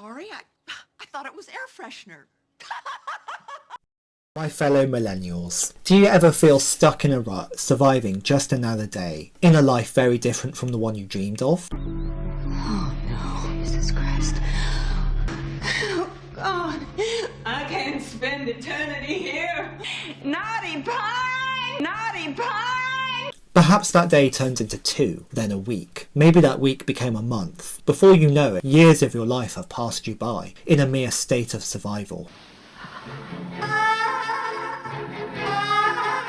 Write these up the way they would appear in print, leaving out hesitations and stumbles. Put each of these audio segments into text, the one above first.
sorry. I thought it was air freshener. My fellow millennials, do you ever feel stuck in a rut, surviving just another day, in a life very different from the one you dreamed of? Oh no, Jesus Christ. Oh God, I can't spend eternity here. Naughty pie! Naughty pie! Perhaps that day turned into 2, then a week. Maybe that week became a month. Before you know it, years of your life have passed you by, in a mere state of survival.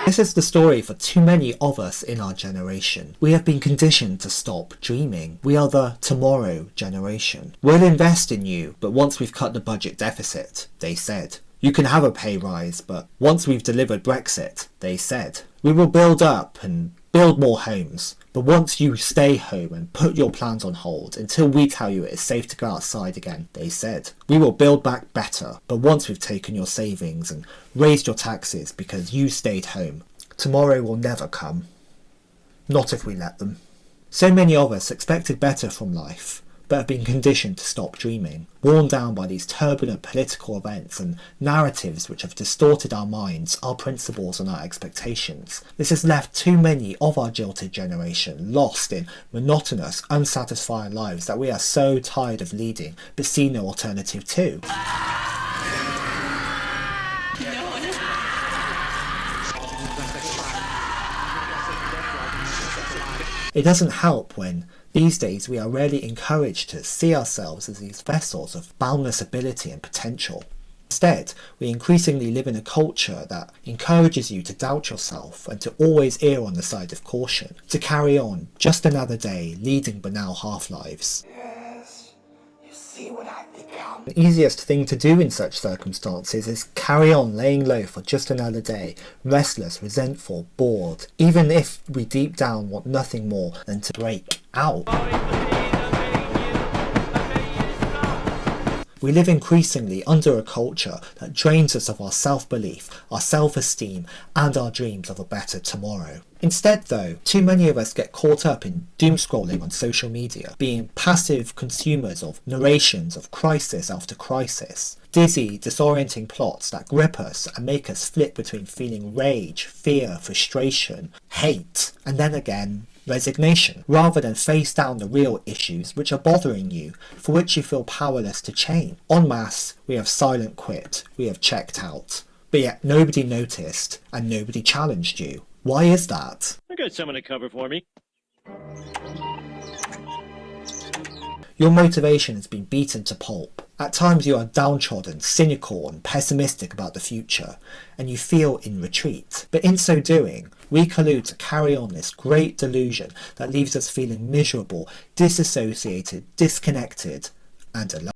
This is the story for too many of us in our generation. We have been conditioned to stop dreaming. We are the tomorrow generation. We'll invest in you, but once we've cut the budget deficit, they said. You can have a pay rise, but once we've delivered Brexit, they said. We will build up and build more homes, but once you stay home and put your plans on hold until we tell you it is safe to go outside again, they said. We will build back better, but once we've taken your savings and raised your taxes because you stayed home, tomorrow will never come. Not if we let them. So many of us expected better from life, but have been conditioned to stop dreaming, worn down by these turbulent political events and narratives which have distorted our minds, our principles and our expectations. This has left too many of our jilted generation lost in monotonous, unsatisfying lives that we are so tired of leading, but see no alternative to. It doesn't help when these days we are rarely encouraged to see ourselves as these vessels of boundless ability and potential. Instead, we increasingly live in a culture that encourages you to doubt yourself and to always err on the side of caution, to carry on just another day leading banal half-lives. Yes, you see what I've become. The easiest thing to do in such circumstances is carry on laying low for just another day, restless, resentful, bored, even if we deep down want nothing more than to break out. We live increasingly under a culture that drains us of our self-belief, our self-esteem and our dreams of a better tomorrow. Instead though, too many of us get caught up in doom scrolling on social media, being passive consumers of narrations of crisis after crisis, dizzy, disorienting plots that grip us and make us flip between feeling rage, fear, frustration, hate, and then again, resignation, rather than face down the real issues which are bothering you, for which you feel powerless to change. En masse, we have silent quit, we have checked out, but yet nobody noticed and nobody challenged you. Why is that? I got someone to cover for me. Your motivation has been beaten to pulp. At times you are downtrodden, cynical and pessimistic about the future, and you feel in retreat. But in so doing, we collude to carry on this great delusion that leaves us feeling miserable, disassociated, disconnected, and alone.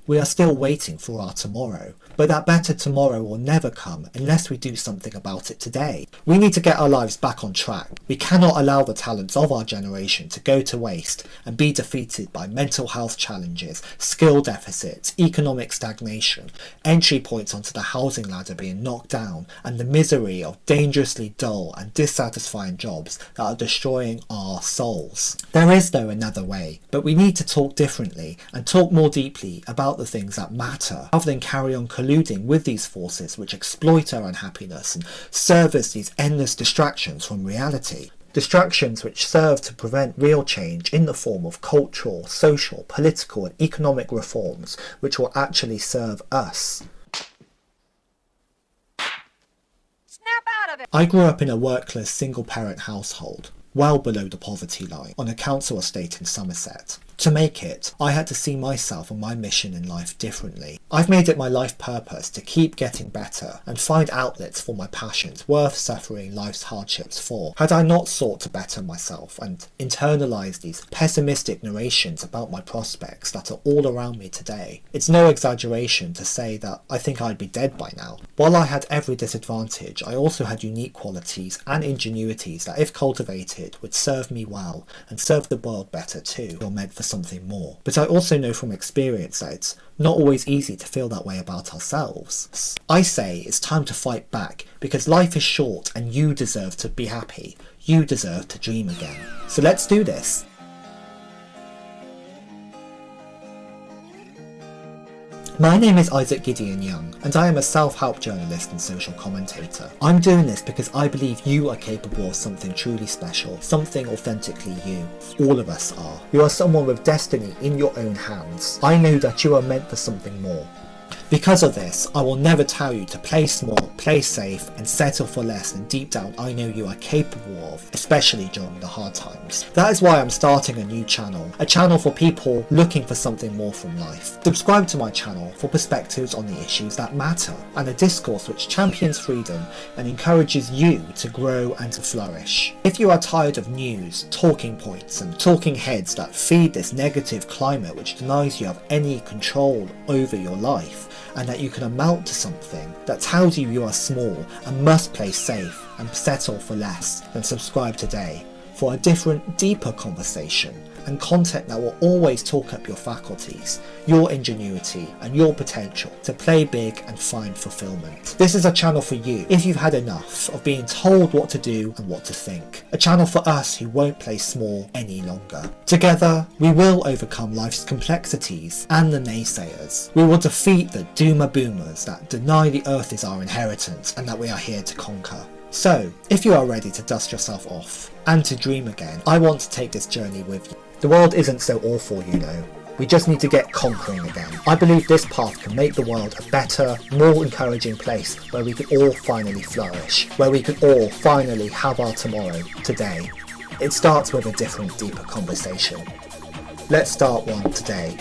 We are still waiting for our tomorrow, but that better tomorrow will never come unless we do something about it today. We need to get our lives back on track. We cannot allow the talents of our generation to go to waste and be defeated by mental health challenges, skill deficits, economic stagnation, entry points onto the housing ladder being knocked down, and the misery of dangerously dull and dissatisfying jobs that are destroying our souls. There is though another way, but we need to talk differently and talk more deeply about the things that matter, rather than carry on colluding with these forces which exploit our unhappiness and serve as these endless distractions from reality. Distractions which serve to prevent real change in the form of cultural, social, political and economic reforms which will actually serve us. Snap out of it! I grew up in a workless single-parent household, well below the poverty line, on a council estate in Somerset. To make it, I had to see myself and my mission in life differently. I've made it my life purpose to keep getting better and find outlets for my passions worth suffering life's hardships for. Had I not sought to better myself and internalised these pessimistic narrations about my prospects that are all around me today, it's no exaggeration to say that I think I'd be dead by now. While I had every disadvantage, I also had unique qualities and ingenuities that if cultivated would serve me well and serve the world better too. You're meant for for something more. But I also know from experience that it's not always easy to feel that way about ourselves. I say it's time to fight back, because life is short and you deserve to be happy. You deserve to dream again. So let's do this. My name is Issac Gideon-Young, and I am a self-help journalist and social commentator. I'm doing this because I believe you are capable of something truly special, something authentically you. All of us are. You are someone with destiny in your own hands. I know that you are meant for something more. Because of this, I will never tell you to play small, play safe, and settle for less than deep down I know you are capable of, especially during the hard times. That is why I'm starting a new channel, a channel for people looking for something more from life. Subscribe to my channel for perspectives on the issues that matter, and a discourse which champions freedom and encourages you to grow and to flourish. If you are tired of news, talking points, and talking heads that feed this negative climate which denies you of any control over your life, and that you can amount to something that tells you you are small and must play safe and settle for less, then subscribe today for a different, deeper conversation and content that will always talk up your faculties, your ingenuity and your potential to play big and find fulfillment. This is a channel for you if you've had enough of being told what to do and what to think. A channel for us who won't play small any longer. Together, we will overcome life's complexities and the naysayers. We will defeat the doomer boomers that deny the earth is our inheritance and that we are here to conquer. So, if you are ready to dust yourself off and to dream again, I want to take this journey with you. The world isn't so awful, you know. We just need to get conquering again. I believe this path can make the world a better, more encouraging place where we can all finally flourish, where we can all finally have our tomorrow, today. It starts with a different, deeper conversation. Let's start one today.